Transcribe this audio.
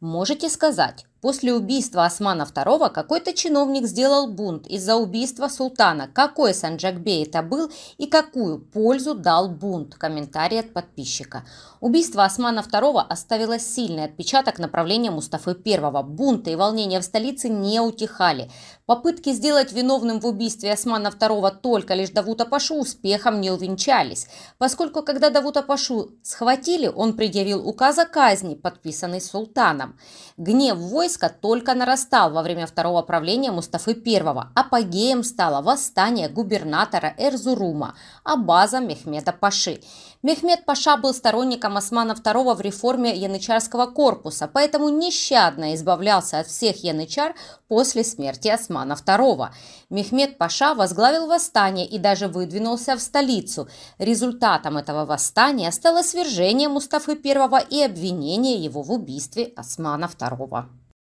Можете сказать, после убийства Османа II какой-то чиновник сделал бунт из-за убийства султана. Какой Санджакбей это был и какую пользу дал бунт? Комментарий от подписчика. Убийство Османа II оставило сильный отпечаток на правление Мустафы I. Бунты и волнения в столице не утихали. Попытки сделать виновным в убийстве Османа II только лишь Давута Пашу успехом не увенчались, поскольку когда Давута Пашу схватили, он предъявил указ о казни, подписанный султаном. Гнев войска только нарастал во время второго правления Мустафы I. Апогеем стало восстание губернатора Эрзурума Абаза Мехмеда Паши. Мехмед Паша был сторонником Османа II в реформе янычарского корпуса, поэтому нещадно избавлялся от всех янычар после смерти Османа II. Мехмед Паша возглавил восстание и даже выдвинулся в столицу. Результатом этого восстания стало свержение Мустафы I и обвинение его в убийстве Османа II.